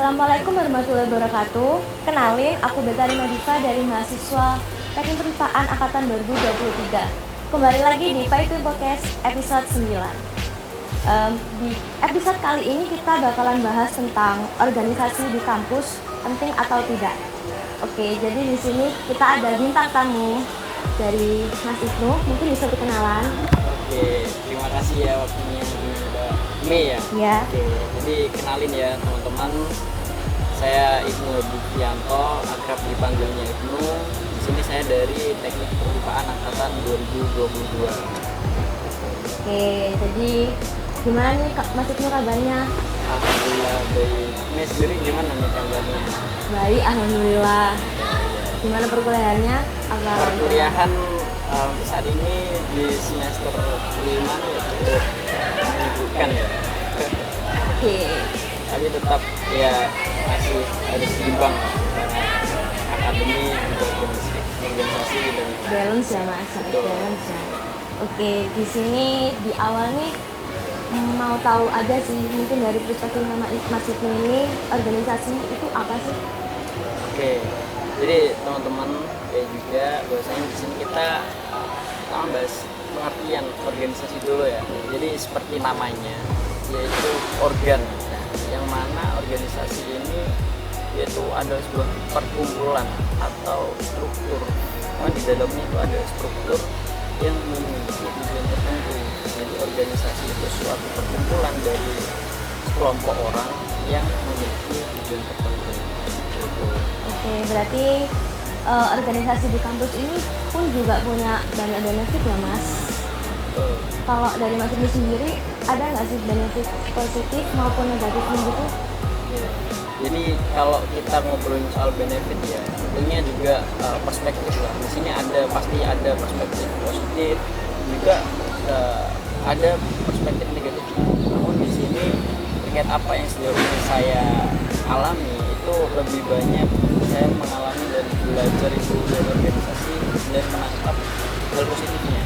Assalamualaikum warahmatullahi wabarakatuh. Kenalin, aku Betari Madifa dari mahasiswa Teknik Perpipaan Angkatan 2023. Kembali lagi di Paitu Podcast episode 9. Di episode kali ini kita bakalan bahas tentang organisasi di kampus, penting atau tidak. Oke, jadi di sini kita ada bintang tamu dari Mas Ibnu, mungkin bisa kenalan. Oke, terima kasih ya waktunya Mbak Mei ya. Ya. Oke, jadi kenalin ya teman-teman. Saya Ibnu Divianto, akrab dipanggilnya Ibnu. Di sini saya dari Teknik Perpipaan Angkatan 2022. Oke, jadi gimana nih Mas Ibnu kabarnya? Alhamdulillah baik. Ini sendiri gimana nih kabarnya? Baik, alhamdulillah. Gimana perkuliahannya? Perkuliahan saat ini di semester 5 ya cukup menyibukkan ya. Oke. Tapi tetap ya masih harus seimbang antara akademi juga organisasi dan Balance ya Mas, harus balance ya. Oke, di sini di awal nih mau tahu aja sih mungkin dari perspektif Mas Ibnu ini organisasi itu apa sih? Oke, jadi teman-teman ya juga bahwasanya di sini kita bahas pengertian organisasi dulu ya. Jadi seperti namanya yaitu organ. Nah, yang mana organisasi ini yaitu ada sebuah perkumpulan atau struktur. Di dalamnya itu ada struktur yang memiliki tujuan tertentu. Jadi organisasi itu suatu perkumpulan dari sekelompok orang yang memiliki tujuan tertentu. Oke, berarti organisasi di kampus ini pun juga punya banyak benefit ya Mas. Kalau dari Mas Ibnu sendiri ada nggak sih benefit positif maupun negatifnya gitu? Jadi kalau kita ngobrolin soal benefit ya, tentunya juga perspektif lah. Di sini pasti ada perspektif positif, juga ada perspektif negatif. Namun di sini terkait apa yang sejauh ini saya alami itu lebih banyak saya mengalami dan belajar itu dari organisasi dan menangkap hal positifnya.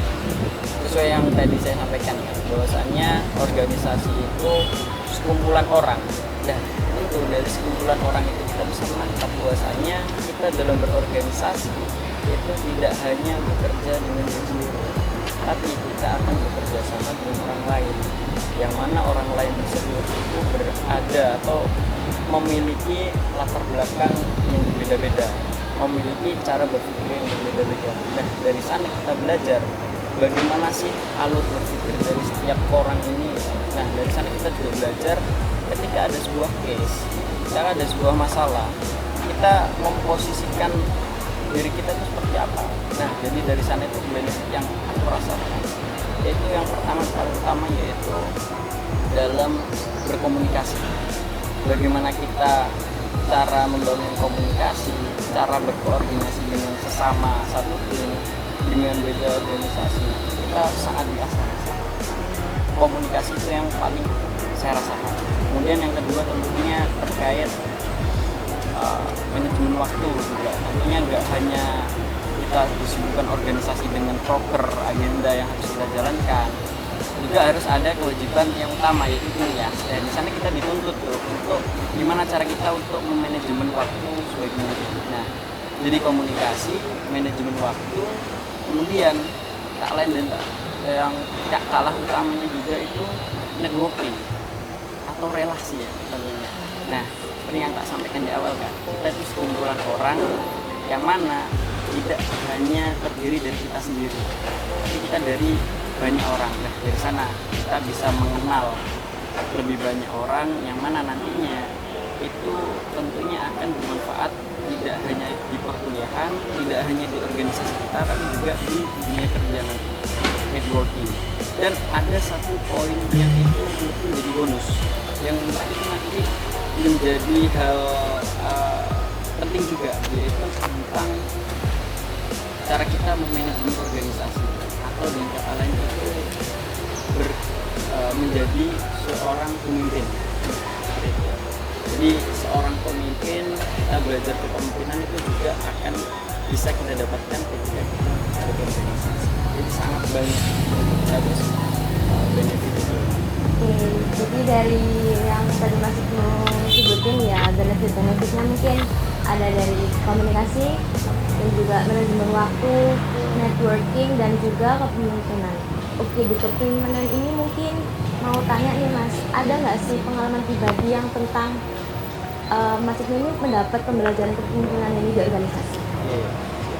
Sesuai yang tadi saya sampaikan kan, bahwasannya organisasi itu sekumpulan orang. Dan tentu dari sekumpulan orang itu kita bisa menangkap bahwasanya kita dalam berorganisasi itu tidak hanya bekerja dengan diri sendiri, tapi kita akan bekerja sama dengan orang lain, yang mana orang lain tersebut itu berada atau memiliki latar belakang yang berbeda-beda, memiliki cara berpikir yang berbeda-beda. Dan dari sana kita belajar bagaimana sih alur berpikir dari setiap orang ini. Nah, dari sana kita juga belajar ketika ada sebuah case, ketika ada sebuah masalah, kita memposisikan diri kita itu seperti apa. Nah, jadi dari sana itu benefit yang aku rasakan, yaitu yang paling utama yaitu dalam berkomunikasi. Bagaimana kita cara membangun komunikasi, cara berkoordinasi dengan sesama satu tim, dengan beda organisasi, kita sangat diasah. Komunikasi itu yang paling saya rasakan. Kemudian yang kedua tentunya terkait manajemen waktu juga. Tentunya nggak hanya kita disibukkan organisasi dengan proker agenda yang harus kita jalankan, juga harus ada kewajiban yang utama yaitu kuliah. Dan di sana kita dituntut tuh untuk gimana cara kita untuk memanajemen waktu sebaik mungkin. Nah, jadi komunikasi, manajemen waktu, kemudian tak lain dan yang tidak kalah utamanya juga itu networking atau relasi ya tentunya. Nah, seperti yang tak sampaikan di awal kan, kita itu sekumpulan orang yang mana tidak hanya terdiri dari kita sendiri, tapi kita dari banyak orang. Nah, dari sana kita bisa mengenal lebih banyak orang yang mana nantinya itu tentunya akan bermanfaat tidak hanya di perkuliahan, tidak hanya di organisasi kita, tapi juga di dunia kerja nanti, networking. Dan ada satu poin yang itu menjadi bonus, yang itu nanti menjadi hal penting juga, yaitu tentang cara kita memanajemen organisasi, atau dengan kata lain itu menjadi seorang pemimpin. Jadi seorang pemimpin, kita belajar kepemimpinan itu juga akan bisa kita dapatkan ketika kita berorganisasi. Jadi sangat banyak bagus benefit itu. Oke, jadi dari yang tadi Mas Ibnu sebutin ya, benefit-benefitnya mungkin ada dari komunikasi dan juga manajemen waktu, networking, dan juga kepemimpinan. Oke, di kepemimpinan ini mungkin mau tanya nih Mas, ada nggak sih pengalaman pribadi yang tentang Mas Ibnu ini mendapat pembelajaran kepemimpinan ini di organisasi? Iya.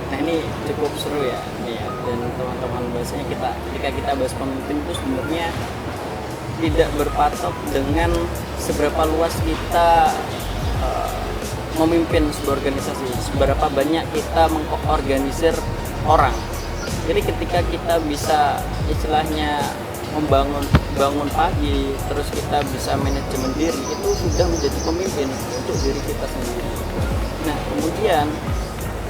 Nah ini cukup seru ya, nih ya. Dan teman-teman bahasanya ketika kita bahas pemimpin itu sebenarnya tidak berpatok dengan seberapa luas kita memimpin sebuah organisasi, seberapa banyak kita mengorganisir orang. Jadi ketika kita bisa istilahnya bangun pagi, terus kita bisa manajemen diri, itu sudah menjadi pemimpin untuk diri kita sendiri. Nah kemudian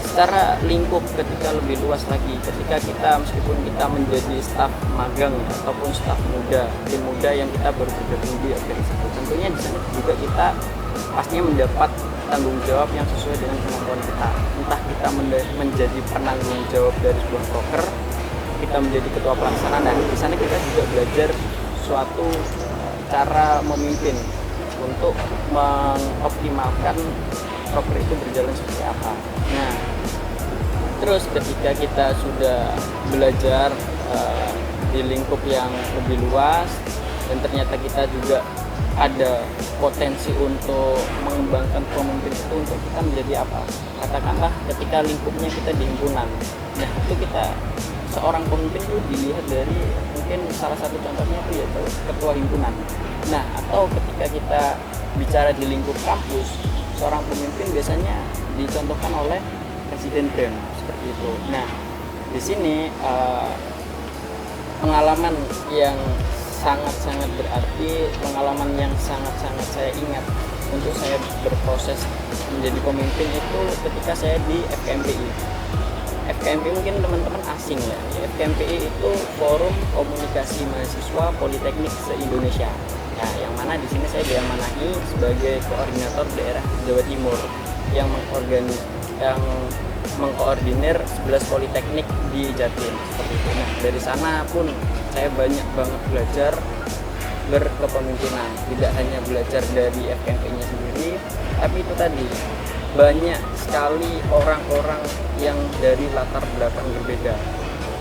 secara lingkup ketika lebih luas lagi, ketika kita meskipun kita menjadi staf magang ataupun staf muda, tim muda yang kita baru bergabung di organisasi, tentunya di sana juga kita pastinya mendapat tanggung jawab yang sesuai dengan kemampuan kita. Entah kita menjadi penanggung jawab dari sebuah broker, kita menjadi ketua pelaksana, dan di sana kita juga belajar suatu cara memimpin untuk mengoptimalkan broker itu berjalan seperti apa. Nah, terus ketika kita sudah belajar di lingkup yang lebih luas dan ternyata kita juga ada potensi untuk mengembangkan pemimpin itu untuk kita menjadi apa? Katakanlah ketika lingkupnya kita di himpunan. Nah, itu kita seorang pemimpin itu dilihat dari mungkin salah satu contohnya itu yaitu ketua himpunan. Nah, atau ketika kita bicara di lingkup kampus, seorang pemimpin biasanya dicontohkan oleh presiden BEM seperti itu. Nah, di sini pengalaman yang sangat-sangat berarti, pengalaman yang sangat-sangat saya ingat untuk saya berproses menjadi pemimpin itu ketika saya di FKMPI. FKMPI mungkin teman-teman asing ya. FKMPI itu Forum Komunikasi Mahasiswa Politeknik se-Indonesia. Nah, yang mana di sini saya diamanahi sebagai koordinator daerah Jawa Timur yang mengkoordinir 11 politeknik di Jatim seperti itu. Nah, dari sana pun saya banyak banget belajar berkepemimpinan, tidak hanya belajar dari FKMPI-nya sendiri, tapi itu tadi banyak sekali orang-orang yang dari latar belakang berbeda.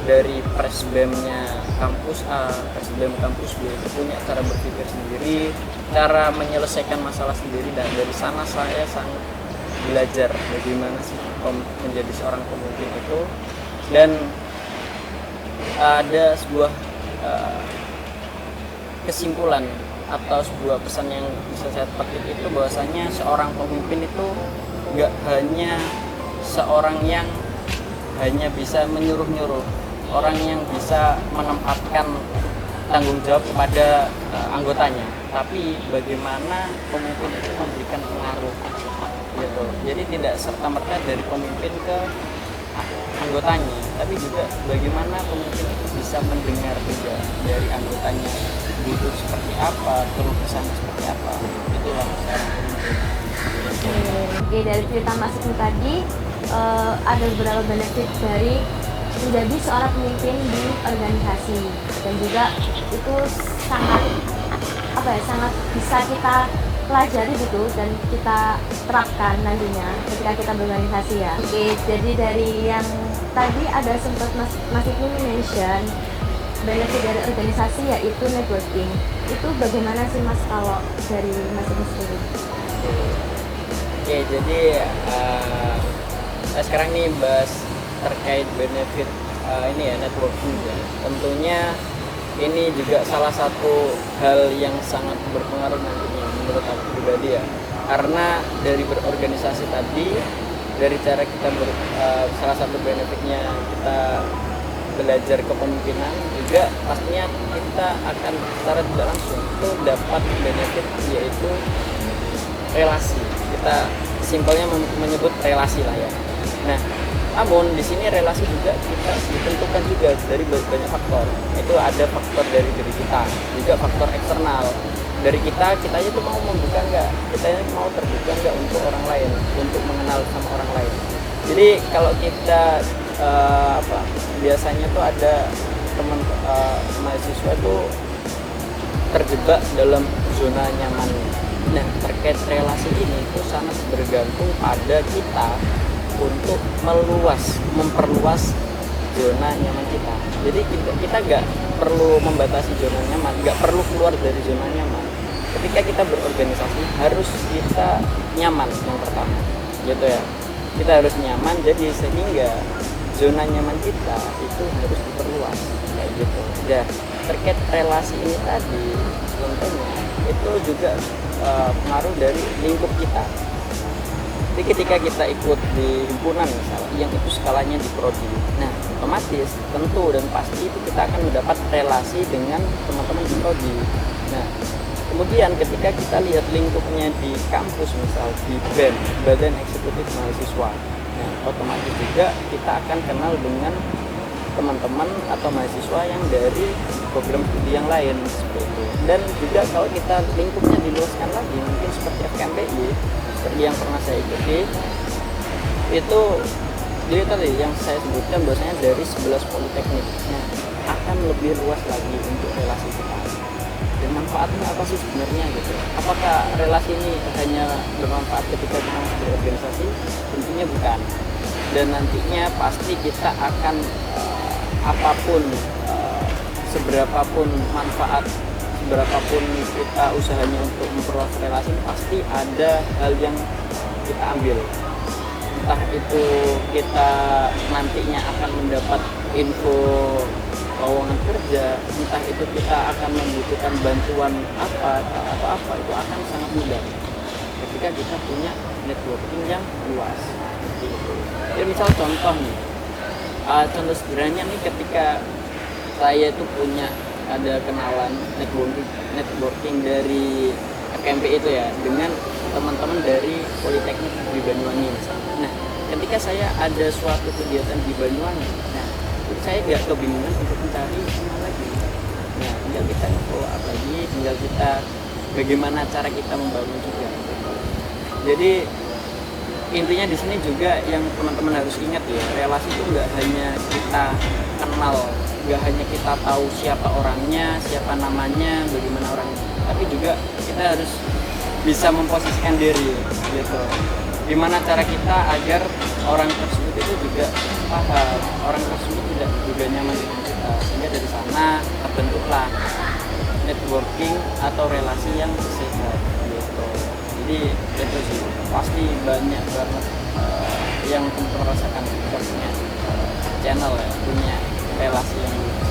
Dari presbemnya kampus A, presbem kampus B itu punya cara berpikir sendiri, cara menyelesaikan masalah sendiri, dan dari sana saya sangat belajar bagaimana sih menjadi seorang pemimpin itu. Dan ada sebuah kesimpulan atau sebuah pesan yang bisa saya petik itu bahwasanya seorang pemimpin itu nggak hanya seorang yang hanya bisa menyuruh-nyuruh, orang yang bisa menempatkan tanggung jawab kepada anggotanya, tapi bagaimana pemimpin itu memberikan pengaruh gitu. Jadi tidak serta-merta dari pemimpin ke anggotanya, tapi juga bagaimana pemimpin itu bisa mendengar juga dari anggotanya butuh seperti apa, keluh kesahnya seperti apa. Itulah seorang pemimpin. Oke, dari cerita Mas Ibnu tadi ada beberapa benefit dari menjadi seorang pemimpin di organisasi, dan juga itu sangat bisa kita pelajari gitu dan kita terapkan nantinya ketika kita berorganisasi ya. Oke, jadi dari yang tadi ada sempat Mas Ibnu mention benefit dari organisasi yaitu networking. Itu bagaimana sih Mas kalau dari Mas Ibnu sendiri? Oke, jadi saya sekarang nih bahas terkait benefit ini ya, networking ya. Tentunya ini juga salah satu hal yang sangat berpengaruh nantinya menurut aku pribadi ya, karena dari berorganisasi tadi, dari cara kita salah satu benefitnya kita belajar kepemimpinan, juga pastinya kita akan secara tidak langsung itu dapat benefit yaitu relasi. Kita simpelnya menyebut relasi lah ya. Nah, namun di sini relasi juga kita ditentukan juga dari banyak faktor. Itu ada faktor dari diri kita, juga faktor eksternal. Dari kita aja tuh mau membuka nggak, kita mau terbuka nggak untuk orang lain, untuk mengenal sama orang lain. Jadi kalau kita biasanya tuh ada teman mahasiswa tuh terjebak dalam zona nyaman. Nah, terkait relasi ini itu sangat bergantung pada kita untuk memperluas zona nyaman kita. Jadi kita nggak perlu membatasi zona nyaman, nggak perlu keluar dari zona nyaman. Ketika kita berorganisasi harus kita nyaman yang pertama, gitu ya. Kita harus nyaman, jadi sehingga zona nyaman kita itu harus diperluas, kayak gitu. Dan terkait relasi ini tadi, tentunya itu juga pengaruh dari lingkup kita. Jadi ketika kita ikut di himpunan misalnya, yang itu skalanya di prodi, nah otomatis tentu dan pasti itu kita akan mendapat relasi dengan teman-teman di prodi. Nah kemudian ketika kita lihat lingkupnya di kampus, misal di BEM, Badan Eksekutif Mahasiswa, nah otomatis juga kita akan kenal dengan teman-teman atau mahasiswa yang dari program studi yang lain seperti itu. Dan juga kalau kita lingkupnya diluaskan lagi, mungkin seperti FKMPI seperti yang pernah saya ikuti, itu jadi tadi yang saya sebutkan bahwasanya dari 11 politeknik, nah akan lebih luas lagi untuk relasi kita. Dan manfaatnya apa sih sebenarnya gitu? Apakah relasi ini hanya bermanfaat ketika kita masuk berorganisasi? Tentunya bukan. Dan nantinya pasti kita akan apapun, seberapapun manfaat, seberapapun kita usahanya untuk memperluas relasi, pasti ada hal yang kita ambil. Entah itu kita nantinya akan mendapat info lowongan kerja, entah itu kita akan membutuhkan bantuan apa atau apa, itu akan sangat mudah ketika kita punya networking yang luas. Ya misal contoh nih, contoh sederhananya nih, ketika saya itu punya ada kenalan networking dari FKMP itu ya, dengan teman-teman dari Politeknik di Banyuwangi misalnya. Nah ketika saya ada suatu kegiatan di Banyuwangi, nah saya nggak kebingungan untuk mencari kenal lagi. Nah tinggal kita follow up lagi, tinggal kita bagaimana cara kita membangun juga. Jadi intinya di sini juga yang teman-teman harus ingat ya, relasi itu nggak hanya kita kenal, nggak hanya kita tahu siapa orangnya, siapa namanya, bagaimana orangnya, tapi juga kita harus bisa memposisikan diri gitu. Gimana cara kita agar orang tersebut itu juga paham, orang tersebut juga nyaman dengan kita, sehingga dari sana terbentuklah networking atau relasi yang sehat gitu. Jadi itu sih pasti banyak banget yang merasakan kita punya channel ya, punya relasi yang gitu.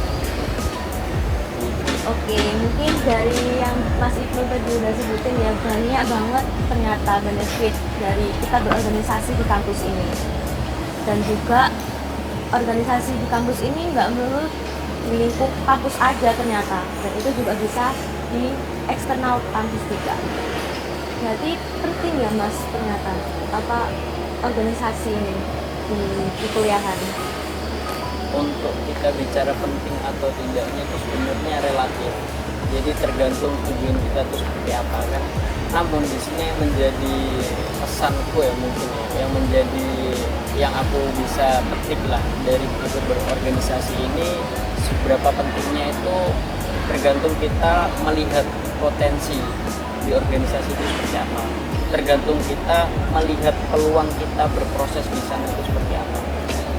Oke, mungkin dari yang Mas Ibnu tadi udah sebutin ya, banyak banget ternyata benefit dari kita berorganisasi di kampus ini. Dan juga organisasi di kampus ini nggak melulu di lingkup kampus aja ternyata, dan itu juga bisa di eksternal kampus juga. Berarti penting ya Mas ternyata apa organisasi ini di kuliahan. Untuk kita bicara penting atau tidaknya itu sebenarnya relatif. Jadi tergantung tujuan kita itu seperti apa kan. Namun di sini yang menjadi pesanku ya mungkin ya, yang menjadi yang aku bisa petik lah dari ikut berorganisasi ini, seberapa pentingnya itu tergantung kita melihat potensi di organisasi itu seperti apa. Tergantung kita melihat peluang kita berproses di sana itu seperti apa.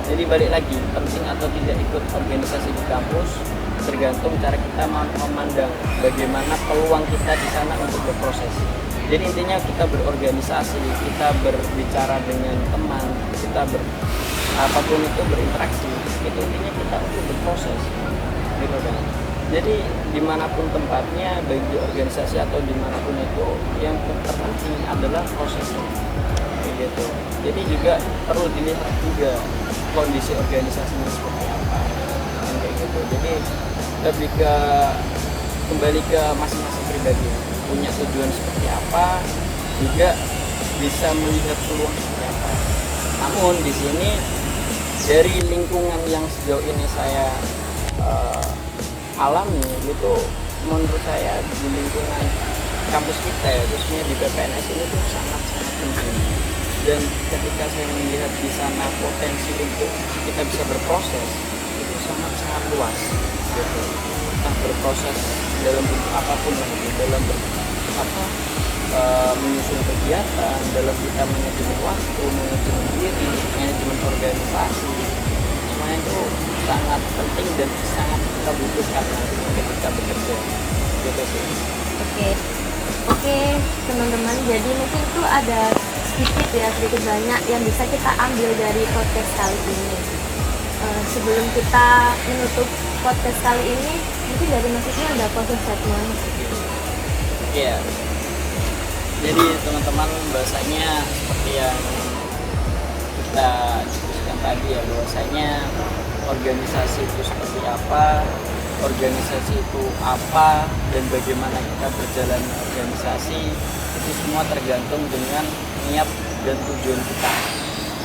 Jadi balik lagi, penting atau tidak ikut organisasi di kampus tergantung cara kita memandang bagaimana peluang kita di sana untuk berproses. Jadi intinya kita berorganisasi, kita berbicara dengan teman, kita apapun itu berinteraksi, itu intinya kita untuk berproses, gitu kan. Jadi dimanapun tempatnya, baik di organisasi atau dimanapun itu, yang terpenting adalah prosesnya, gitu. Jadi juga perlu dilihat juga kondisi organisasinya seperti apa, kayak gitu. Jadi lebih kembali ke masing-masing pribadi, punya tujuan seperti apa, juga bisa melihat peluang seperti apa. Namun di sini dari lingkungan yang sejauh ini saya alami itu, menurut saya di lingkungan kampus kita ya, khususnya di PPNS ini tuh sangat-sangat penting. Dan ketika saya melihat di sana potensi untuk kita bisa berproses itu sangat-sangat luas gitu. Entah berproses dalam bentuk apapun lah, dalam menyusun kegiatan, dalam kita manajemen waktu, manajemen diri, manajemen organisasi, semuanya itu sangat penting dan sangat kita butuhkan nanti ketika bekerja gitu sih. Oke, oke teman-teman, jadi mungkin itu ada sedikit banyak yang bisa kita ambil dari podcast kali ini. Sebelum kita menutup podcast kali ini, mungkin dari Mas ada closing statement. Iya. Jadi teman-teman, bahasanya seperti yang kita diskusikan tadi ya, bahwasanya organisasi itu seperti apa, organisasi itu apa, dan bagaimana kita berjalan organisasi, itu semua tergantung dengan niat dan tujuan kita.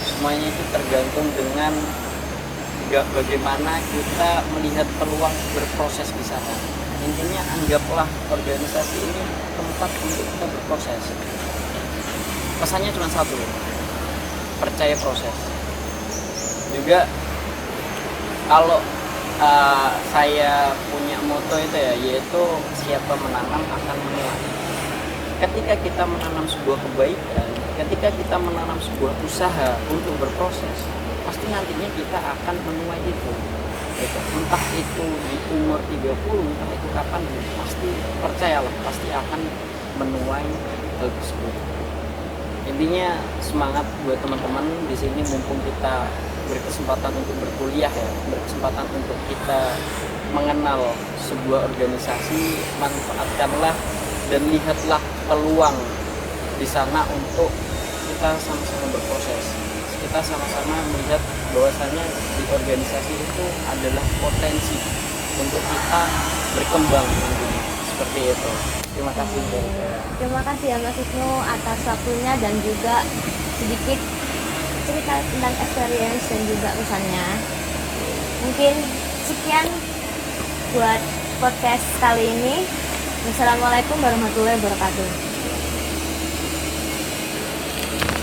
Semuanya itu tergantung dengan bagaimana kita melihat peluang berproses di sana. Intinya anggaplah organisasi ini tempat untuk kita berproses. Pesannya cuma satu, percaya proses. Juga kalau saya punya moto itu ya, yaitu siapa menanam akan menuai. Ketika kita menanam sebuah kebaikan, ketika kita menanam sebuah usaha untuk berproses, pasti nantinya kita akan menuai itu. Entah itu di umur 30, entah itu kapan, pasti percayalah, pasti akan menuai hal tersebut. Intinya semangat buat teman-teman di sini, mumpung kita berkesempatan untuk berkuliah ya, berkesempatan untuk kita mengenal sebuah organisasi, manfaatkanlah dan lihatlah peluang di sana untuk kita sama-sama berproses. Kita sama-sama melihat bahwasannya di organisasi itu adalah potensi untuk kita berkembang nantinya. Seperti itu. Terima kasih. Terima kasih ya Mas Wisnu atas waktunya dan juga sedikit cerita tentang experience dan juga pesannya. Mungkin sekian buat podcast kali ini. Wassalamualaikum warahmatullahi wabarakatuh.